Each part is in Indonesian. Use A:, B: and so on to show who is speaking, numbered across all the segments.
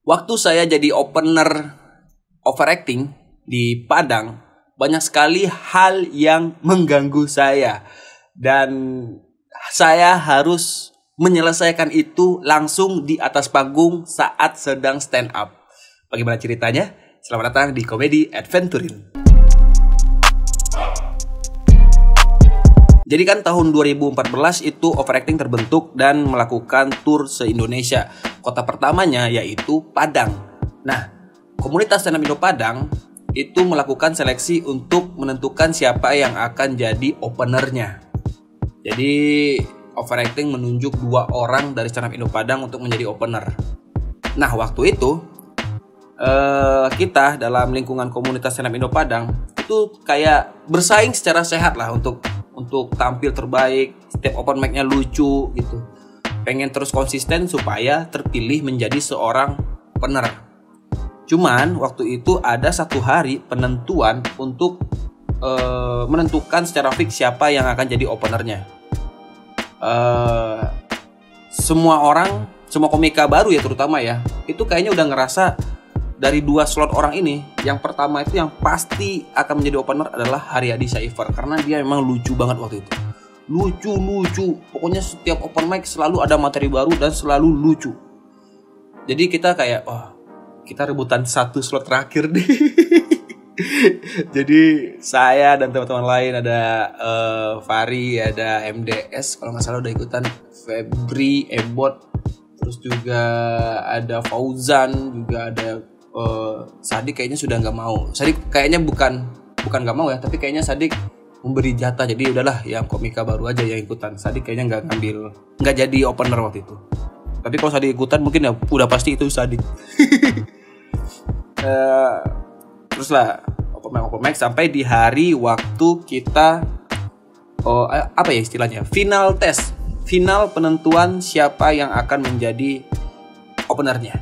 A: Waktu saya jadi opener overacting di Padang, banyak sekali hal yang mengganggu saya. Dan saya harus menyelesaikan itu langsung di atas panggung saat sedang stand up. Bagaimana ceritanya? Selamat datang di Komedi Adventurin. Jadi kan tahun 2014 itu overacting terbentuk dan melakukan tour se-Indonesia. Kota pertamanya yaitu Padang. Nah, komunitas stand up Indo Padang itu melakukan seleksi untuk menentukan siapa yang akan jadi openernya. Jadi overacting menunjuk 2 orang dari stand up Indo Padang untuk menjadi opener. Nah, waktu itu kita dalam lingkungan komunitas stand up Indo Padang itu kayak bersaing secara sehat lah untuk tampil terbaik, setiap open mic-nya lucu gitu. Pengen terus konsisten supaya terpilih menjadi seorang opener. Cuman waktu itu ada satu hari penentuan untuk menentukan secara fix siapa yang akan jadi openernya. Semua komika baru ya terutama ya, itu kayaknya udah ngerasa dari 2 slot orang ini, yang pertama itu yang pasti akan menjadi opener adalah Haryadi Cypher, karena dia memang lucu banget waktu itu. Lucu. Pokoknya setiap open mic selalu ada materi baru dan selalu lucu. Jadi kita kayak, kita rebutan 1 slot terakhir nih. Jadi saya dan teman-teman lain ada Fari, ada MDS kalau nggak salah udah ikutan, Febri, Ebot, terus juga ada Fauzan, juga ada Sadik kayaknya sudah nggak mau. Sadik kayaknya bukan nggak mau ya, tapi kayaknya Sadik memberi jatah. Jadi udahlah yang komika baru aja yang ikutan. Sadik kayaknya nggak jadi opener waktu itu. Tapi kalau Sadik ikutan mungkin ya udah pasti itu Sadik. Terus lah open mic sampai di hari waktu kita apa ya istilahnya, final test, final penentuan siapa yang akan menjadi openernya.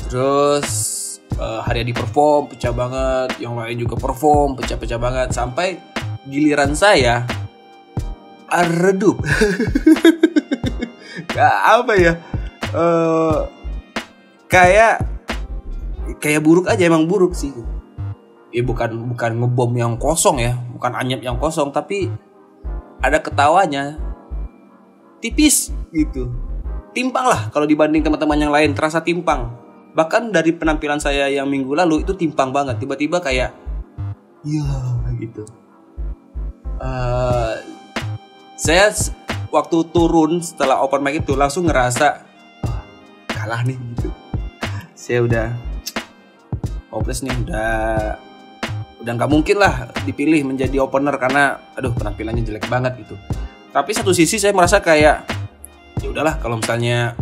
A: Terus Haryadi perform pecah banget, yang lain juga perform pecah banget, sampai giliran saya redup. Apa ya, kayak buruk aja, emang buruk sih. Ya bukan ngebom yang kosong ya, bukan anyep yang kosong, tapi ada ketawanya tipis gitu, timpang lah kalau dibanding teman-teman yang lain, terasa timpang. Bahkan dari penampilan saya yang minggu lalu itu timpang banget. Tiba-tiba kayak ya gitu. Saya waktu turun setelah open mic itu langsung ngerasa kalah nih gitu. Saya udah hopeless nih, udah nggak mungkin lah dipilih menjadi opener karena penampilannya jelek banget gitu. Tapi satu sisi saya merasa kayak ya udahlah, kalau misalnya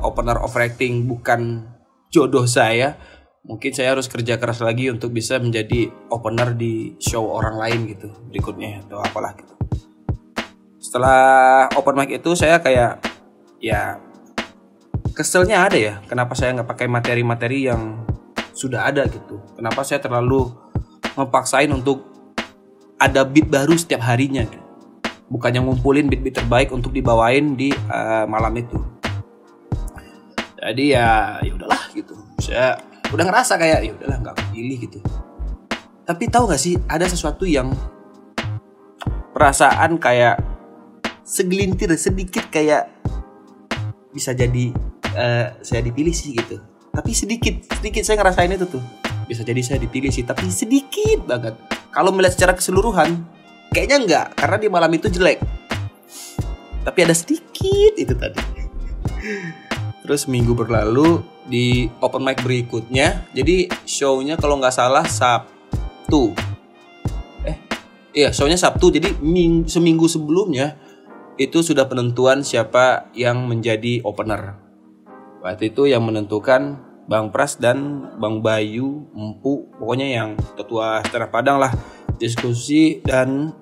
A: opener overacting bukan jodoh saya, mungkin saya harus kerja keras lagi untuk bisa menjadi opener di show orang lain gitu berikutnya atau apalah gitu. Setelah open mic itu saya kayak ya keselnya ada ya, kenapa saya nggak pakai materi-materi yang sudah ada gitu. Kenapa saya terlalu ngepaksain untuk ada beat baru setiap harinya gitu. Bukannya ngumpulin beat-beat terbaik untuk dibawain di malam itu. Jadi ya udahlah gitu. Saya udah ngerasa kayak ya udahlah nggak kepilih gitu. Tapi tahu nggak sih, ada sesuatu yang perasaan kayak segelintir sedikit kayak bisa jadi saya dipilih sih gitu. Tapi sedikit saya ngerasain itu tuh. Bisa jadi saya dipilih sih, tapi sedikit banget. Kalau melihat secara keseluruhan kayaknya enggak, karena di malam itu jelek. Tapi ada sedikit itu tadi. Terus minggu berlalu di open mic berikutnya, jadi show-nya kalau nggak salah Sabtu. Show-nya Sabtu. Jadi seminggu sebelumnya itu sudah penentuan siapa yang menjadi opener. Waktu itu yang menentukan Bang Pras dan Bang Bayu, Empu, pokoknya yang ketua stand up Padang lah, diskusi dan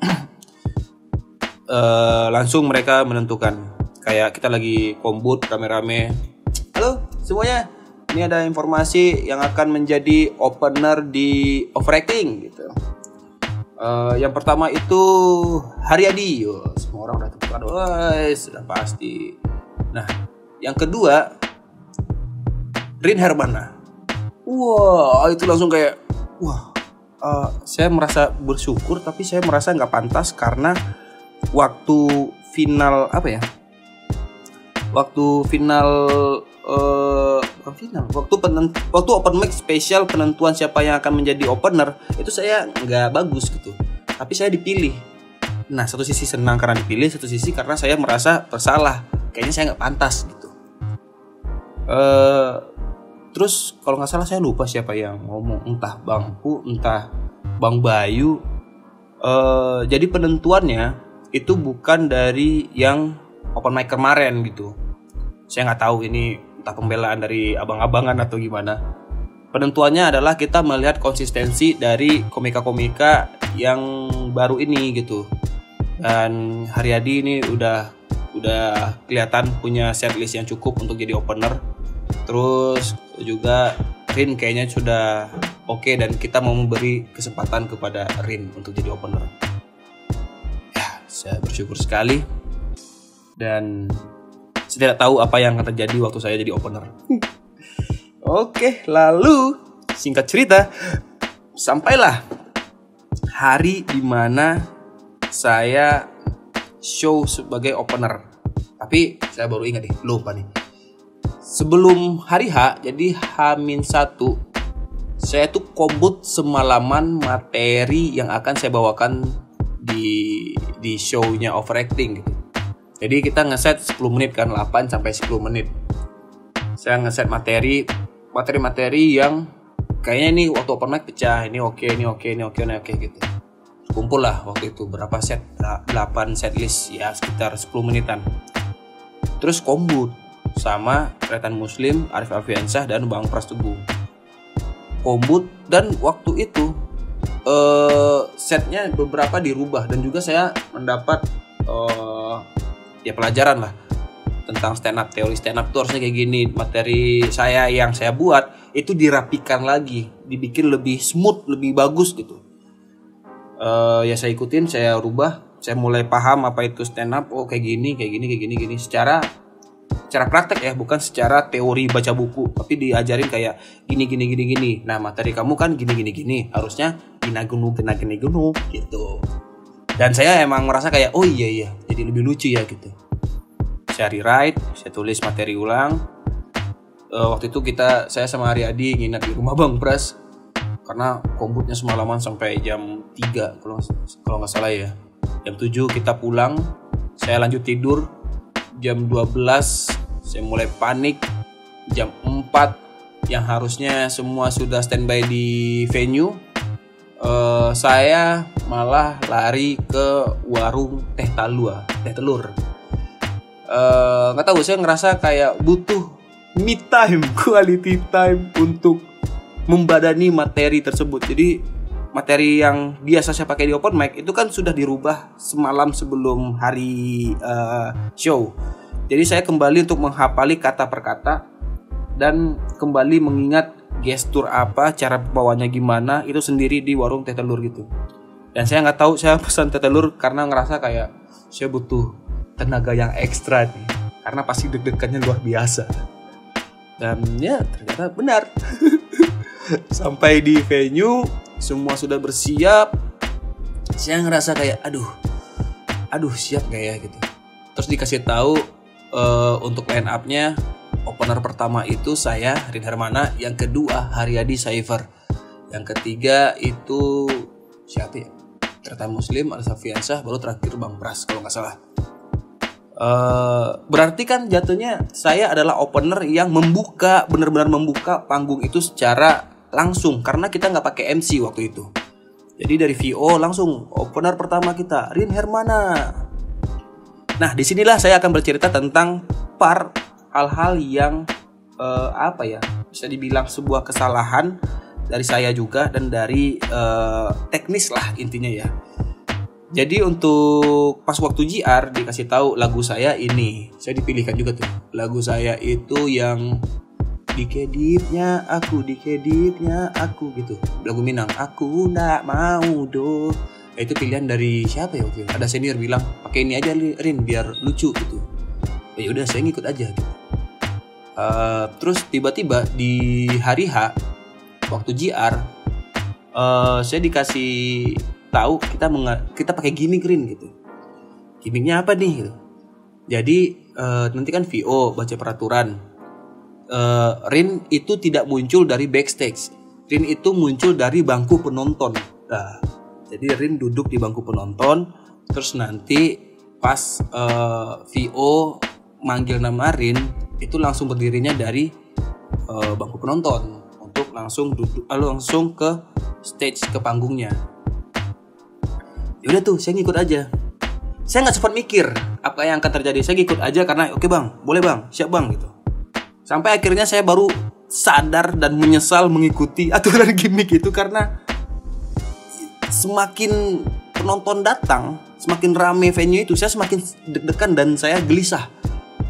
A: langsung mereka menentukan. Kayak kita lagi kombut rame-rame. Halo semuanya, ini ada informasi yang akan menjadi opener di overacting gitu. Yang pertama itu Haryadi. Semua orang udah tepukan, sudah pasti. Nah, yang kedua Rin Hermana. Wah, itu langsung kayak saya merasa bersyukur, tapi saya merasa nggak pantas karena waktu final waktu open mic spesial penentuan siapa yang akan menjadi opener itu saya nggak bagus gitu, tapi saya dipilih. Nah, satu sisi senang karena dipilih, satu sisi karena saya merasa bersalah, kayaknya saya nggak pantas gitu. Terus kalau nggak salah saya lupa siapa yang ngomong, entah Bang Pu, entah Bang Bayu. Jadi penentuannya itu bukan dari yang open mic kemarin gitu. Saya nggak tahu ini entah pembelaan dari abang-abangan atau gimana. Penentuannya adalah kita melihat konsistensi dari komika-komika yang baru ini gitu. Dan Haryadi ini udah kelihatan punya setlist yang cukup untuk jadi opener. Terus juga Rin kayaknya sudah oke, dan kita mau memberi kesempatan kepada Rin untuk jadi opener. Ya, saya bersyukur sekali. Dan saya tidak tahu apa yang akan terjadi waktu saya jadi opener. Oke, lalu singkat cerita, sampailah hari dimana saya show sebagai opener. Tapi saya baru ingat lupa nih. Sebelum hari H, jadi H-1, saya tuh kombut semalaman materi yang akan saya bawakan di show-nya Overacting gitu. Jadi kita ngeset 10 menit kan, 8 sampai 10 menit. Saya ngeset materi yang kayaknya ini waktu open mic pecah, ini oke gitu. Kumpul lah waktu itu berapa set, 8 set list ya, sekitar 10 menitan. Terus kombut sama Tretan Muslim, Arif Alfiansyah, dan Bang Pras Teguh. Kombut, dan waktu itu setnya beberapa dirubah, dan juga saya mendapat pelajaran lah tentang stand up. Teori stand up itu harusnya kayak gini. Materi saya yang saya buat itu dirapikan lagi, dibikin lebih smooth, lebih bagus gitu. Ya saya ikutin, saya rubah, saya mulai paham apa itu stand up. Oh kayak gini secara praktek ya, bukan secara teori baca buku, tapi diajarin kayak gini. Nah, materi kamu kan gini, harusnya gini gitu. Dan saya emang merasa kayak oh iya jadi lebih lucu ya gitu. Saya rewrite, saya tulis materi ulang. Waktu itu saya sama Haryadi nginep di rumah Bang Pras karena kombutnya semalaman sampai jam 3 kalau nggak salah ya. Jam 7 kita pulang, saya lanjut tidur. Jam 12 saya mulai panik. Jam 4 yang harusnya semua sudah standby di venue, saya malah lari ke warung teh telur. Nggak tahu, saya ngerasa kayak butuh me time, quality time untuk membadani materi tersebut. Jadi materi yang biasa saya pakai di open mic itu kan sudah dirubah semalam sebelum hari show. Jadi saya kembali untuk menghafali kata per kata dan kembali mengingat gestur apa, cara bawanya gimana, itu sendiri di warung teh telur gitu. Dan saya nggak tahu, saya pesan teh telur karena ngerasa kayak saya butuh tenaga yang ekstra nih, karena pasti deg-degannya luar biasa. Dan ya ternyata benar. Sampai di venue semua sudah bersiap, saya ngerasa kayak aduh siap gak ya gitu. Terus dikasih tahu untuk line up-nya, opener pertama itu saya, Rin Hermana, yang kedua Haryadi Cypher, yang ketiga itu siapa ya, Tretan Muslim, Arif Alfiansyah, baru terakhir Bang Pras kalau nggak salah. Berarti kan jatuhnya saya adalah opener yang benar-benar membuka panggung itu secara langsung, karena kita nggak pakai MC waktu itu. Jadi dari VO langsung opener pertama kita Rin Hermana. Nah, disinilah saya akan bercerita tentang hal-hal yang bisa dibilang sebuah kesalahan dari saya juga, dan dari teknis lah intinya ya. Jadi untuk pas waktu JR dikasih tahu lagu saya ini, saya dipilihkan juga tuh. Lagu saya itu yang dikeditnya aku gitu. Lagu Minang, aku ndak mau do. Itu pilihan dari siapa ya waktu itu? Ada senior bilang, pakai ini aja Rin biar lucu gitu. Ya udah saya ngikut aja gitu. Terus tiba-tiba di hari H waktu JR, saya dikasih tahu kita pakai gimmick Rin gitu. Gimmicknya apa nih gitu. Jadi nanti kan VO baca peraturan. Rin itu tidak muncul dari backstage. Rin itu muncul dari bangku penonton. Nah, jadi Rin duduk di bangku penonton. Terus nanti pas VO manggil nama Rin, itu langsung berdirinya dari bangku penonton untuk langsung duduk, langsung ke stage, ke panggungnya. Yaudah tuh, saya ngikut aja. Saya nggak sempat mikir apa yang akan terjadi. Saya ngikut aja karena oke bang, boleh bang, siap bang gitu. Sampai akhirnya saya baru sadar dan menyesal mengikuti aturan gimmick itu, karena semakin penonton datang, semakin rame venue itu, saya semakin deg-degan dan saya gelisah.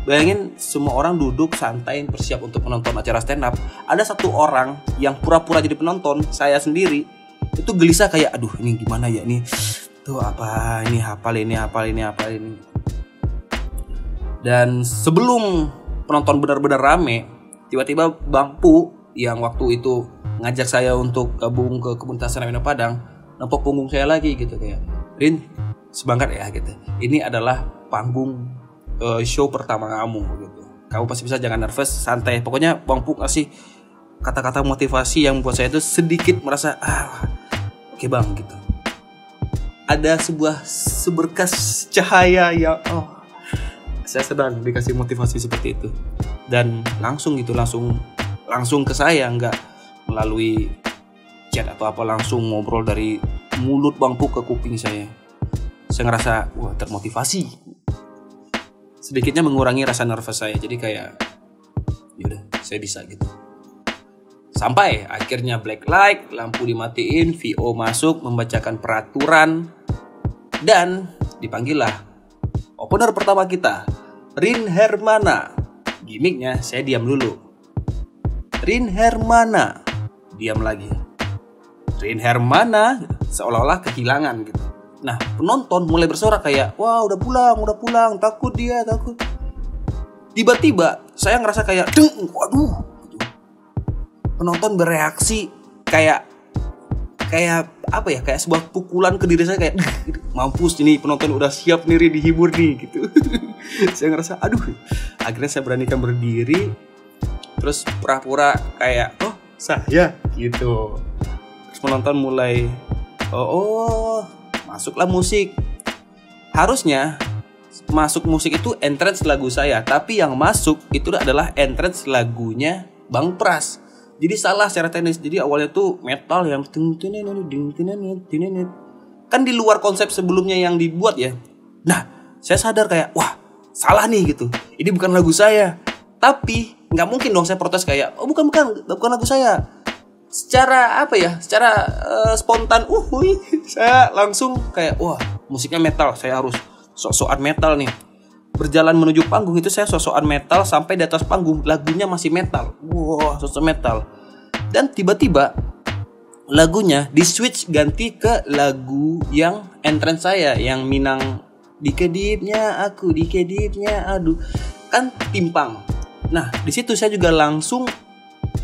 A: Bayangin semua orang duduk santai bersiap untuk menonton acara stand up. Ada satu orang yang pura-pura jadi penonton, saya sendiri. Itu gelisah kayak aduh ini gimana ya ini. Tuh apa ini, hafal ini. Dan sebelum penonton benar-benar rame, tiba-tiba Bang Pu yang waktu itu ngajak saya untuk gabung ke komunitas Stand Padang nempok punggung saya lagi gitu, kayak Rin semangat ya gitu. Ini adalah panggung show pertama kamu gitu. Kamu pasti bisa, jangan nervous, santai. Pokoknya Bang Pu ngasih kata-kata motivasi yang buat saya itu sedikit merasa oke bang gitu. Ada seberkas cahaya yang saya sedang dikasih motivasi seperti itu. Dan langsung ke saya, nggak melalui chat atau apa, langsung ngobrol dari mulut Bang Pu ke kuping saya. Saya ngerasa wah termotivasi. Sedikitnya mengurangi rasa nervous saya. Jadi kayak yaudah saya bisa gitu. Sampai akhirnya black light, lampu dimatiin, VO masuk membacakan peraturan, dan dipanggillah opener pertama kita, Rin Hermana. Gimiknya saya diam dulu. Rin Hermana, diam lagi. Rin Hermana, seolah-olah kehilangan gitu. Nah penonton mulai bersorak kayak wah udah pulang, takut. Tiba-tiba saya ngerasa kayak waduh gitu. Penonton bereaksi kayak apa ya, kayak sebuah pukulan ke diri saya, kayak mampus ini penonton udah siap nih dihibur nih gitu. Saya ngerasa aduh, akhirnya saya beranikan berdiri, terus pura-pura kayak saya gitu. Terus penonton mulai masuklah musik. Harusnya masuk musik itu entrance lagu saya, tapi yang masuk itu adalah entrance lagunya Bang Pras. Jadi salah secara teknis. Jadi awalnya tuh metal yang kan di luar konsep sebelumnya yang dibuat ya. Nah, saya sadar kayak wah, salah nih gitu. Ini bukan lagu saya. Tapi nggak mungkin dong saya protes kayak bukan lagu saya. Secara apa ya? Secara spontan, saya langsung kayak wah, musiknya metal. Saya harus sok-sokan metal nih. Berjalan menuju panggung itu saya sok-sokan metal, sampai di atas panggung lagunya masih metal. Wah, sok-sok metal. Dan tiba-tiba lagunya di switch ganti ke lagu yang entrance saya, yang Minang dikedipnya aku, dikedipnya aduh. Kan timpang. Nah, di situ saya juga langsung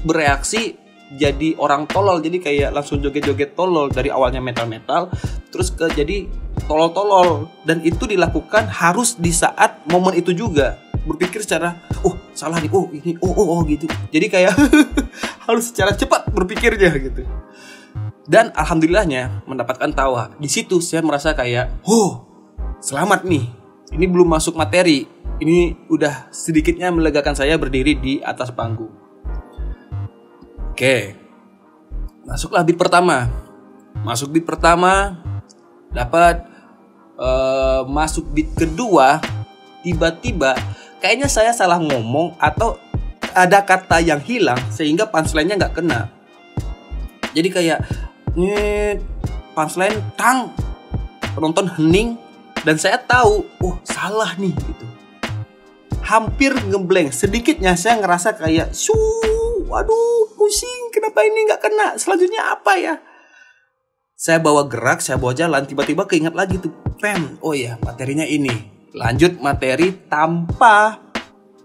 A: bereaksi jadi orang tolol. Jadi kayak langsung joget-joget tolol, dari awalnya metal-metal terus ke jadi tolol-tolol. Dan itu dilakukan harus di saat momen itu juga. Berpikir secara salah nih, ini gitu. Jadi kayak harus secara cepat berpikirnya gitu. Dan alhamdulillahnya mendapatkan tawa. Di situ saya merasa kayak selamat nih. Ini belum masuk materi. Ini udah sedikitnya melegakan saya berdiri di atas panggung. Oke. Masuklah beat pertama. Dapat masuk beat kedua, tiba-tiba kayaknya saya salah ngomong atau ada kata yang hilang sehingga punchline-nya nggak kena. Jadi kayak punchline penonton hening dan saya tahu salah nih gitu. Hampir ngeblank. Sedikitnya saya ngerasa kayak waduh pusing, kenapa ini nggak kena, selanjutnya apa ya. Saya bawa gerak, saya bawa jalan, tiba-tiba keinget lagi tuh materinya ini. Lanjut materi tanpa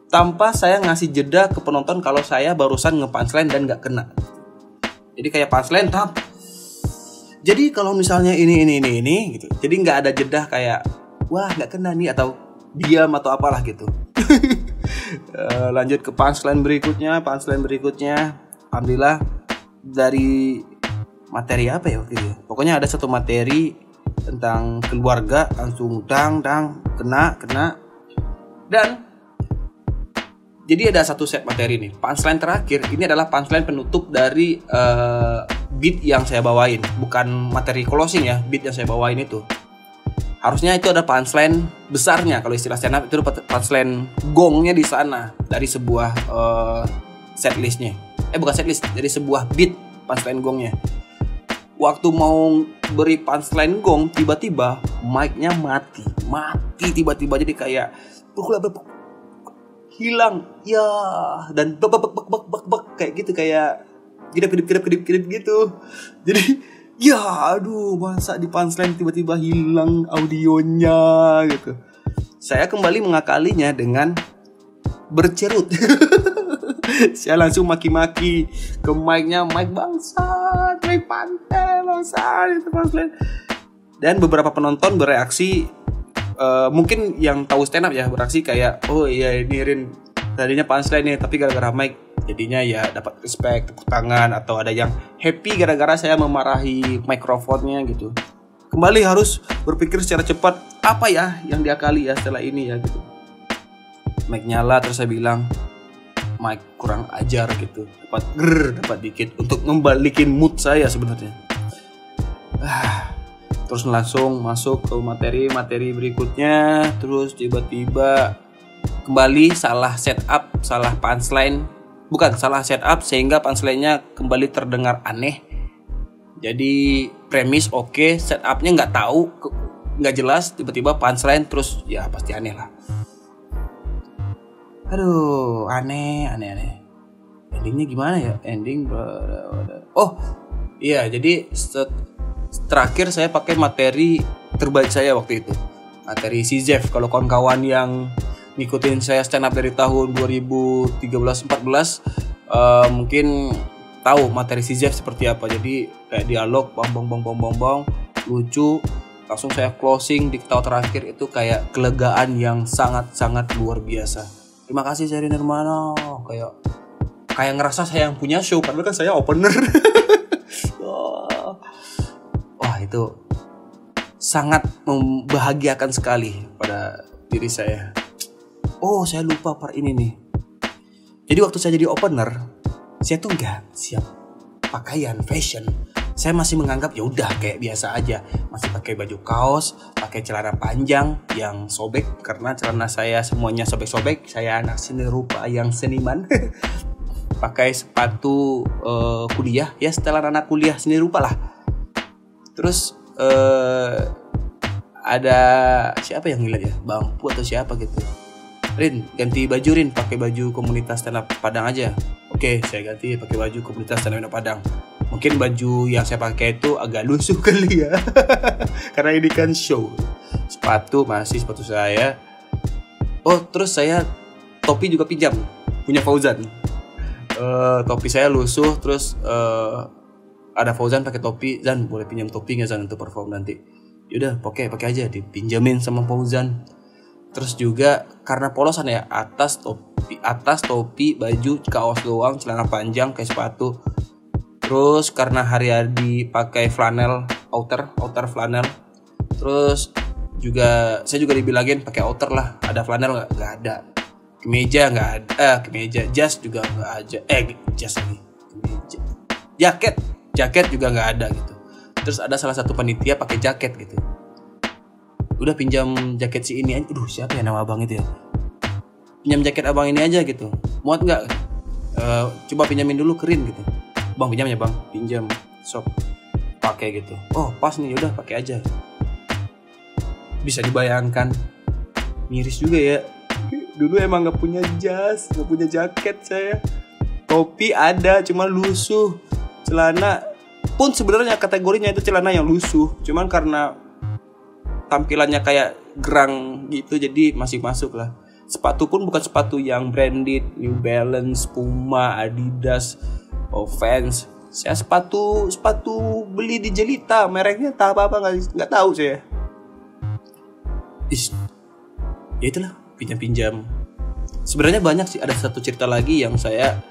A: tanpa saya ngasih jeda ke penonton kalau saya barusan nge-punchline dan nggak kena. Jadi kayak punchline tap. Jadi kalau misalnya ini gitu. Jadi nggak ada jeda kayak wah nggak kena nih atau diam atau apalah gitu. Lanjut ke punchline berikutnya. Alhamdulillah dari materi apa ya waktu itu? Pokoknya ada satu materi tentang keluarga, langsung dang kena. Dan jadi ada satu set materi nih. Punchline terakhir ini adalah punchline penutup dari beat yang saya bawain, bukan materi closing ya. Beat yang saya bawain itu harusnya itu ada punchline besarnya, kalau istilah stand up itu punchline gongnya di sana dari sebuah setlistnya. Bukan setlist, dari sebuah beat punchline gongnya. Waktu mau beri punchline gong, tiba-tiba mic-nya mati tiba-tiba, jadi kayak hilang ya, dan bek kayak gitu, kayak kedip gitu. Jadi ya aduh, masa di punchline tiba-tiba hilang audionya gitu. Saya kembali mengakalinya dengan bercerut. Saya langsung maki-maki ke mic-nya, mic bangsat, mic pantai bangsat itu punchline. Dan beberapa penonton bereaksi, mungkin yang tahu stand up ya, bereaksi kayak oh iya ini Rin tadinya punchline nih, tapi gara-gara mic jadinya ya dapat respect, tepuk tangan, atau ada yang happy gara-gara saya memarahi mikrofonnya gitu. Kembali harus berpikir secara cepat, apa ya yang diakali ya setelah ini ya gitu. Mic nyala, terus saya bilang mic kurang ajar gitu, dapat dikit untuk membalikin mood saya sebenarnya. Terus langsung masuk ke materi berikutnya. Terus tiba-tiba kembali salah setup, salah punchline. Bukan, salah setup sehingga punchline-nya kembali terdengar aneh. Jadi premis oke, setupnya nggak tahu, nggak jelas, tiba-tiba punchline terus ya pasti aneh lah. Aduh, aneh. Endingnya gimana ya? Oh iya, jadi terakhir saya pakai materi terbaik saya waktu itu, materi si Jeff. Kalau kawan-kawan yang ngikutin saya stand up dari tahun 2013-14 mungkin tahu materi si Jeff seperti apa. Jadi kayak dialog bong lucu, langsung saya closing di ketawa terakhir itu kayak kelegaan yang sangat-sangat luar biasa. Terima kasih Seri Nirmano, kayak ngerasa saya yang punya show padahal kan saya opener. Wah, itu sangat membahagiakan sekali pada diri saya. Oh, saya lupa part ini nih. Jadi waktu saya jadi opener, saya tuh nggak siap pakaian fashion. Saya masih menganggap ya udah kayak biasa aja, masih pakai baju kaos, pakai celana panjang yang sobek karena celana saya semuanya sobek-sobek. Saya anak seni rupa yang seniman. Pakai sepatu kuliah, ya setelan anak kuliah seni rupa lah. Terus ada siapa yang ngeliat ya, Bang Pu atau siapa gitu, Rin ganti baju Rin, pakai baju komunitas stand up Padang aja. Oke, saya ganti pakai baju komunitas stand up Padang. Mungkin baju yang saya pakai itu agak lusuh kali ya. Karena ini kan show. Sepatu saya. Oh, terus saya topi juga pinjam, punya Fauzan. Topi saya lusuh, terus ada Fauzan pakai topi. Zan, boleh pinjam topi nggak Zan untuk perform nanti? Yaudah, pakai aja, dipinjamin sama Fauzan. Terus juga karena polosan ya, atas topi, baju, kaos doang, celana panjang kayak sepatu. Terus karena hari-hari pakai flanel, outer flanel. Terus juga saya juga dibilangin pakai outer lah, ada flanel nggak ada. Kemeja nggak ada, jas juga nggak ada. Jas lagi, kemeja. Jaket juga nggak ada gitu. Terus ada salah satu panitia pakai jaket gitu. Udah pinjam jaket si ini aja. Siapa ya nama abang itu ya? Pinjam jaket abang ini aja gitu. Muat nggak? Coba pinjamin dulu, keren gitu. Bang pinjam ya bang, pinjam. Sok pakai gitu. Oh pas nih, udah pakai aja. Bisa dibayangkan, miris juga ya. Dulu emang nggak punya jas, nggak punya jaket saya. Topi ada, cuma lusuh. Celana pun sebenarnya kategorinya itu celana yang lusuh, cuman karena tampilannya kayak gerang gitu jadi masih masuk lah. sepatu pun bukan sepatu yang branded, New Balance, Puma, Adidas, Vans. Saya sepatu beli di Jelita, mereknya tak apa nggak tahu saya. Ya itulah, pinjam. Sebenarnya banyak sih, ada satu cerita lagi yang saya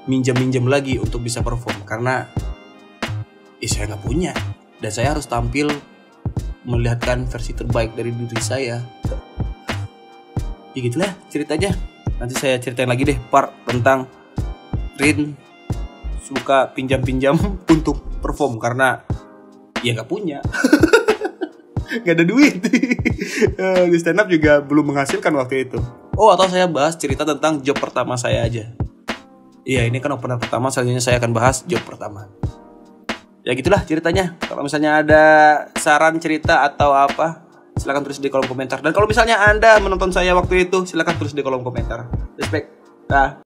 A: minjam lagi untuk bisa perform karena saya nggak punya dan saya harus tampil melihatkan versi terbaik dari diri saya. Ya gitulah ceritanya. Nanti saya ceritain lagi deh part tentang Rin suka pinjam untuk perform karena ya nggak punya. Nggak ada duit. Di stand up juga belum menghasilkan waktu itu. Atau saya bahas cerita tentang job pertama saya aja. Iya, ini kan opener pertama, selanjutnya saya akan bahas job pertama. Ya gitulah ceritanya. Kalau misalnya ada saran cerita atau apa, silakan tulis di kolom komentar. Dan kalau misalnya Anda menonton saya waktu itu, silakan tulis di kolom komentar. Respect. Dah.